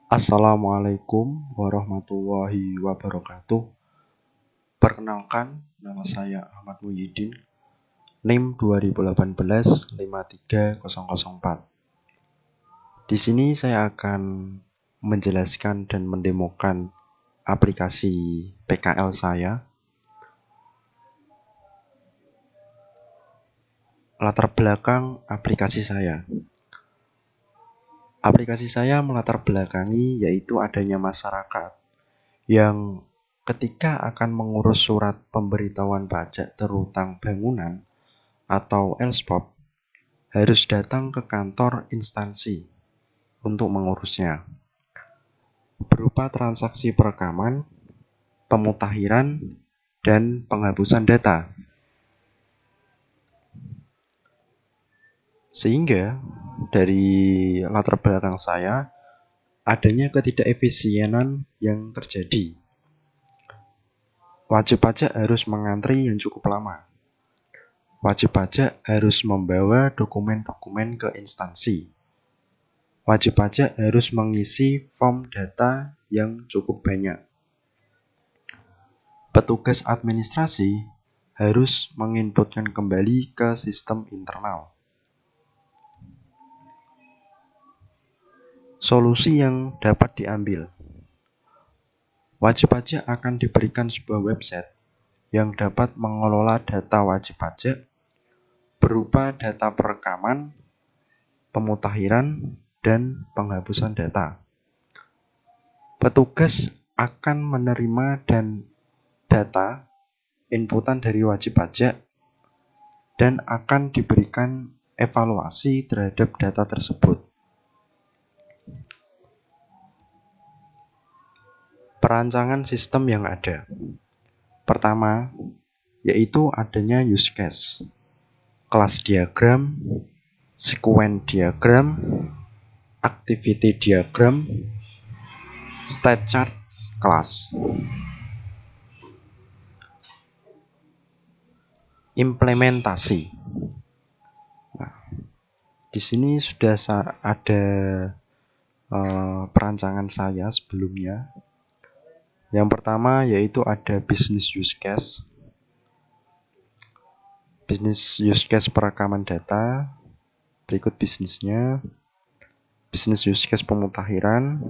Assalamualaikum warahmatullahi wabarakatuh. Perkenalkan, nama saya Ahmad Muhyiddin, NIM 2018-53004. Di sini saya akan menjelaskan dan mendemokan aplikasi PKL saya. Latar belakang aplikasi saya. Aplikasi saya melatar belakangi yaitu adanya masyarakat yang ketika akan mengurus surat pemberitahuan pajak terutang bangunan atau LSPOP harus datang ke kantor instansi untuk mengurusnya, berupa transaksi perekaman, pemutakhiran, dan penghapusan data. Sehingga dari latar belakang saya, adanya ketidakefisienan yang terjadi. Wajib pajak harus mengantri yang cukup lama. Wajib pajak harus membawa dokumen-dokumen ke instansi. Wajib pajak harus mengisi form data yang cukup banyak. Petugas administrasi harus menginputkan kembali ke sistem internal. Solusi yang dapat diambil. Wajib pajak akan diberikan sebuah website yang dapat mengelola data wajib pajak berupa data perekaman, pemutakhiran, dan penghapusan data. Petugas akan menerima dan data inputan dari wajib pajak dan akan diberikan evaluasi terhadap data tersebut. Perancangan sistem yang ada. Pertama, yaitu adanya use case, kelas diagram, sequence diagram, activity diagram, state chart kelas. Implementasi. Nah, di sini sudah ada perancangan saya sebelumnya. Yang pertama yaitu ada business use case. Business use case perekaman data. Berikut bisnisnya. Business use case pemutakhiran.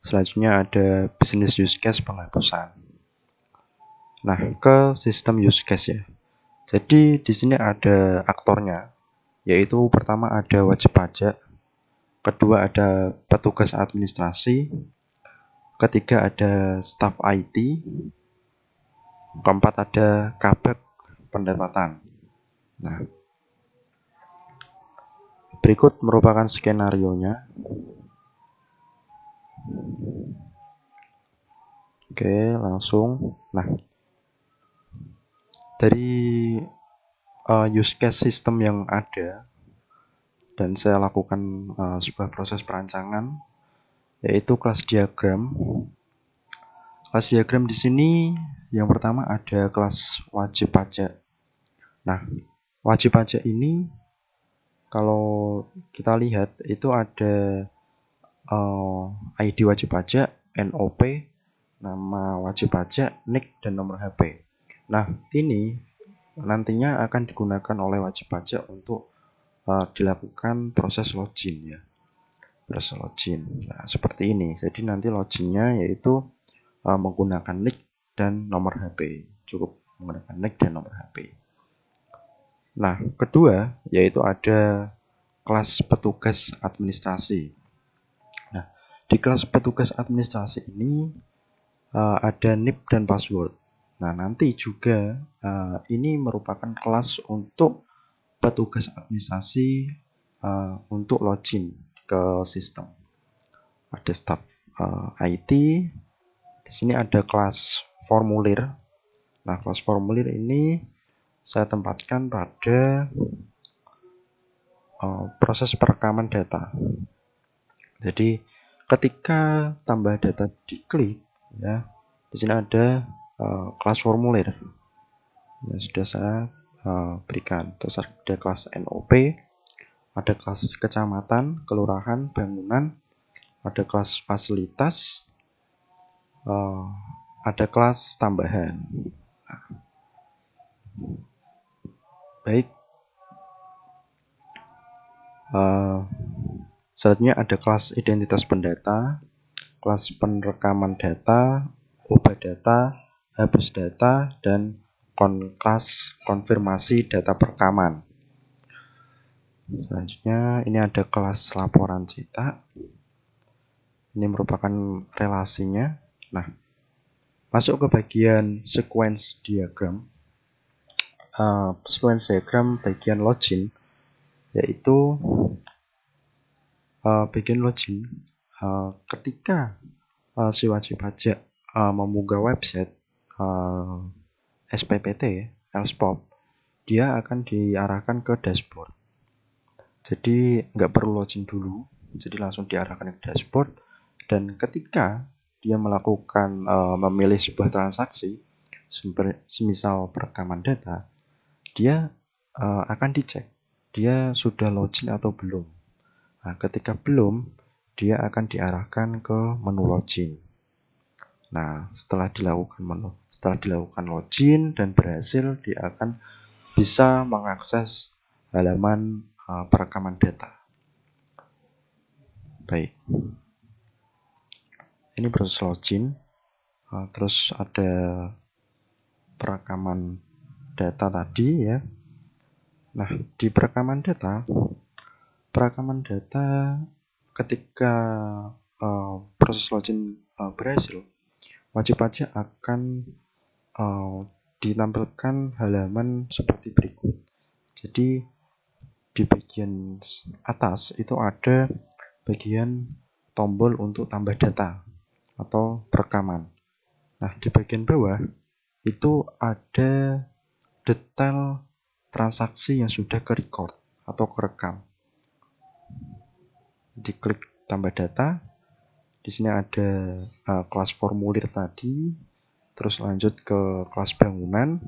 Selanjutnya ada business use case penghapusan. Nah, ke sistem use case ya. Jadi di sini ada aktornya, yaitu pertama ada wajib pajak, kedua ada petugas administrasi, ketiga ada staf IT, keempat ada kabak pendapatan. Nah, berikut merupakan skenarionya. Oke, langsung. Nah, dari use case system yang ada dan saya lakukan sebuah proses perancangan, yaitu kelas diagram. Kelas diagram di sini yang pertama ada kelas wajib pajak. Nah, wajib pajak ini kalau kita lihat itu ada ID wajib pajak, NOP, nama wajib pajak, NIK, dan nomor HP. Nah, ini nantinya akan digunakan oleh wajib pajak untuk dilakukan proses login ya. Proses login. Nah, seperti ini. Jadi nanti loginnya yaitu menggunakan NIK dan nomor HP. Cukup menggunakan NIK dan nomor HP. Nah, kedua yaitu ada kelas petugas administrasi. Nah, di kelas petugas administrasi ini ada NIP dan password. Nah, nanti juga ini merupakan kelas untuk petugas administrasi untuk login ke sistem. Ada staf IT. Di sini ada kelas formulir. Nah, kelas formulir ini saya tempatkan pada proses perekaman data. Jadi, ketika tambah data diklik, ya, di sini ada kelas formulir. Ya, sudah saya berikan. Terus ada kelas NOP, ada kelas kecamatan, kelurahan, bangunan, ada kelas fasilitas, ada kelas tambahan. Baik, selanjutnya ada kelas identitas pendata, kelas penrekaman data, ubah data, hapus data, dan kelas konfirmasi data perekaman. Selanjutnya ini ada kelas laporan cetak. Ini merupakan relasinya. Nah, masuk ke bagian sequence diagram. Sequence diagram bagian login, yaitu bagian login ketika si wajib pajak membuka website SPPT, Elspop, dia akan diarahkan ke dashboard. Jadi nggak perlu login dulu, jadi langsung diarahkan ke dashboard. Dan ketika dia melakukan memilih sebuah transaksi, semisal perekaman data, dia akan dicek dia sudah login atau belum. Nah, ketika belum, dia akan diarahkan ke menu login. Nah, setelah dilakukan login dan berhasil, dia akan bisa mengakses halaman perekaman data. Baik, ini proses login. Terus ada perekaman data tadi ya. Nah, di perekaman data ketika proses login berhasil, wajib pajak akan ditampilkan halaman seperti berikut. Jadi di bagian atas itu ada bagian tombol untuk tambah data atau perekaman. Nah, di bagian bawah itu ada detail transaksi yang sudah ke-record atau kerekam. Diklik tambah data. Di sini ada kelas formulir tadi, terus lanjut ke kelas bangunan,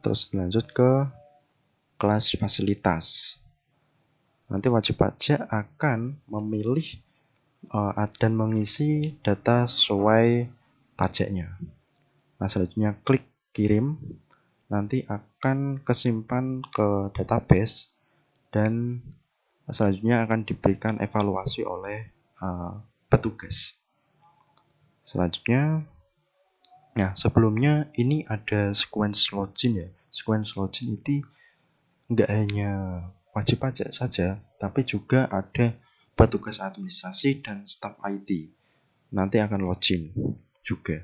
terus lanjut ke kelas fasilitas. Nanti wajib pajak akan memilih dan mengisi data sesuai pajaknya. Nah, selanjutnya klik kirim, nanti akan kesimpan ke database dan selanjutnya akan diberikan evaluasi oleh petugas. Selanjutnya, nah sebelumnya ini ada sequence login ya. Sequence login itu nggak hanya wajib pajak saja, tapi juga ada petugas administrasi dan staf IT. Nanti akan login juga.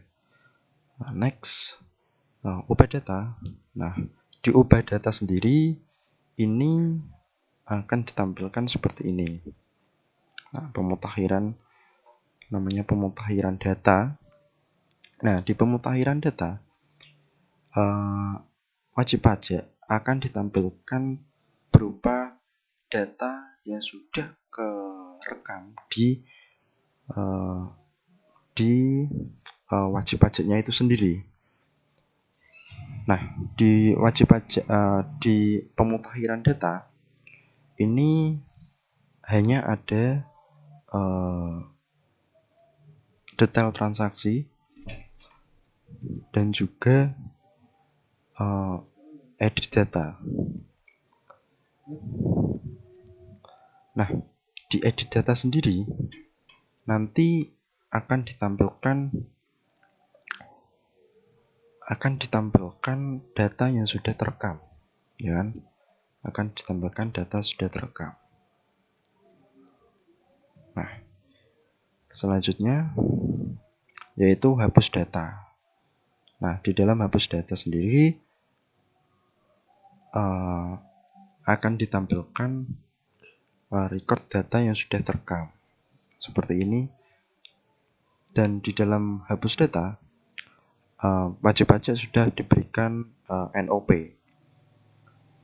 Nah, next, ubah data. Nah, di ubah data sendiri ini akan ditampilkan seperti ini. Nah, namanya pemutahiran data. Nah, di pemutahiran data, wajib pajak akan ditampilkan berupa data yang sudah kerekam di wajib pajaknya itu sendiri. Nah, di wajib pajak di pemutahiran data ini hanya ada detail transaksi dan juga edit data. Nah, di edit data sendiri nanti akan ditampilkan data yang sudah terekam, ya kan? Akan ditampilkan data sudah terekam. Nah, selanjutnya yaitu hapus data. Nah, di dalam hapus data sendiri akan ditampilkan record data yang sudah terekam seperti ini. Dan di dalam hapus data wajib pajak sudah diberikan NOP.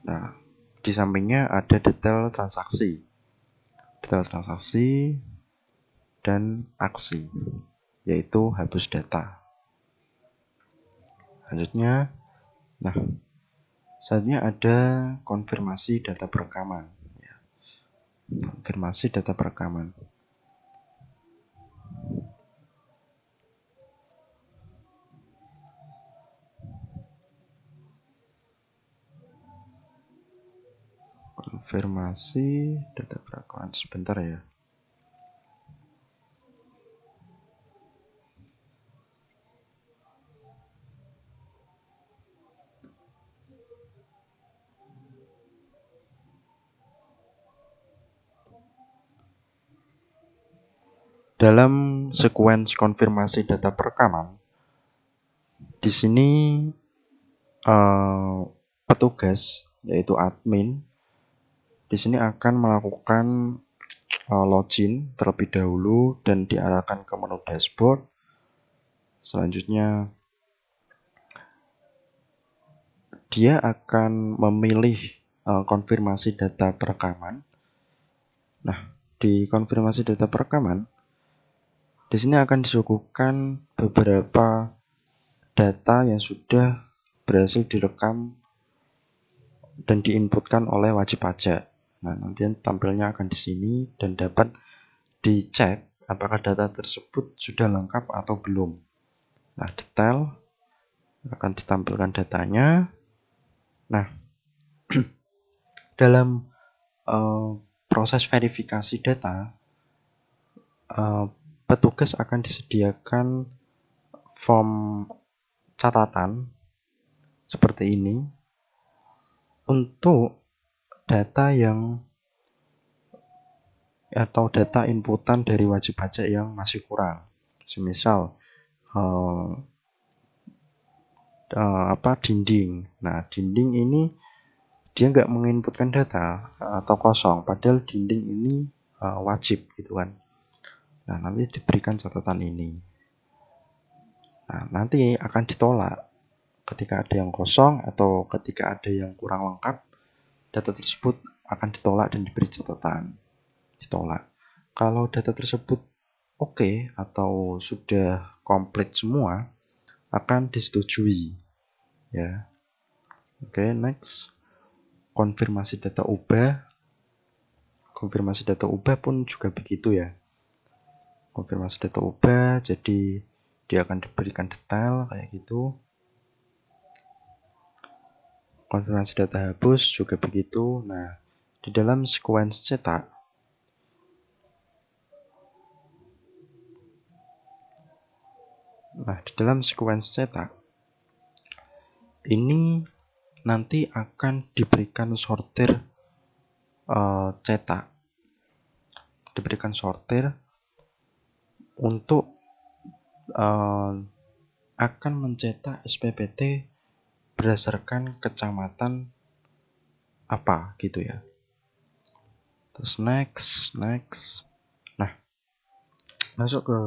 Nah, di sampingnya ada detail transaksi dan aksi, yaitu hapus data. Selanjutnya ada konfirmasi data perekaman. konfirmasi data perekaman. Konfirmasi data perekaman, sebentar ya. Dalam sequence konfirmasi data perekaman, di sini petugas yaitu admin di sini akan melakukan login terlebih dahulu dan diarahkan ke menu dashboard. Selanjutnya dia akan memilih konfirmasi data perekaman. Nah, di konfirmasi data perekaman di sini akan disuguhkan beberapa data yang sudah berhasil direkam dan diinputkan oleh wajib pajak. Nah, nanti tampilnya akan di sini dan dapat dicek apakah data tersebut sudah lengkap atau belum. Nah, detail akan ditampilkan datanya. Nah, dalam proses verifikasi data, petugas akan disediakan form catatan seperti ini untuk data yang atau data inputan dari wajib pajak yang masih kurang. Semisal dinding. Nah, dinding ini dia nggak menginputkan data atau kosong, padahal dinding ini wajib gitu kan. Nah, nanti diberikan catatan ini. Nah, nanti akan ditolak ketika ada yang kosong atau ketika ada yang kurang lengkap, data tersebut akan ditolak dan diberi catatan. Ditolak. Kalau data tersebut oke atau sudah komplit semua, akan disetujui. Ya. Oke, next. Konfirmasi data ubah. Konfirmasi data ubah pun juga begitu ya. Konfirmasi data ubah, jadi dia akan diberikan detail kayak gitu. Konfirmasi data hapus juga begitu. Nah, di dalam sequence cetak, ini nanti akan diberikan sortir cetak. Diberikan sortir untuk akan mencetak SPPT berdasarkan kecamatan apa gitu ya. Terus next. Nah, masuk ke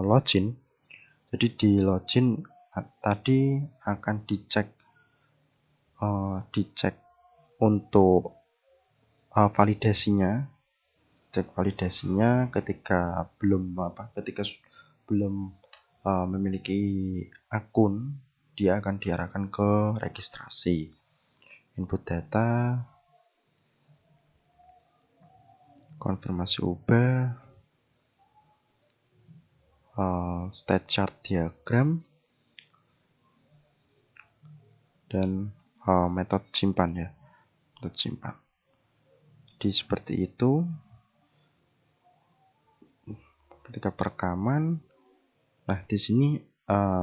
login. Jadi di login tadi akan dicek untuk validasinya. Cek validasinya ketika belum memiliki akun, dia akan diarahkan ke registrasi. Input data, konfirmasi ubah, state chart diagram, dan metode simpan ya. Metode simpan. Jadi seperti itu. Ketika perekaman, nah di sini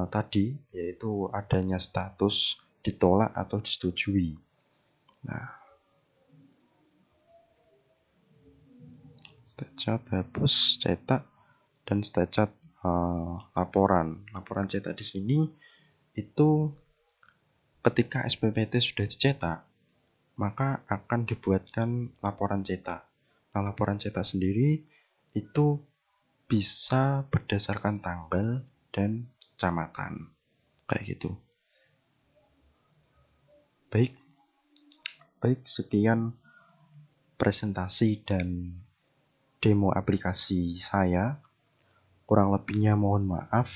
tadi yaitu adanya status ditolak atau disetujui. Nah, state hapus, cetak, dan state laporan cetak di sini itu ketika SPPT sudah dicetak, maka akan dibuatkan laporan cetak. Nah, laporan cetak sendiri itu bisa berdasarkan tanggal dan kecamatan. Kayak gitu. Baik, sekian presentasi dan demo aplikasi saya. Kurang lebihnya mohon maaf.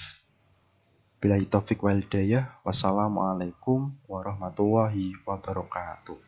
Billahi taufik wal hidayah. Wassalamualaikum warahmatullahi wabarakatuh.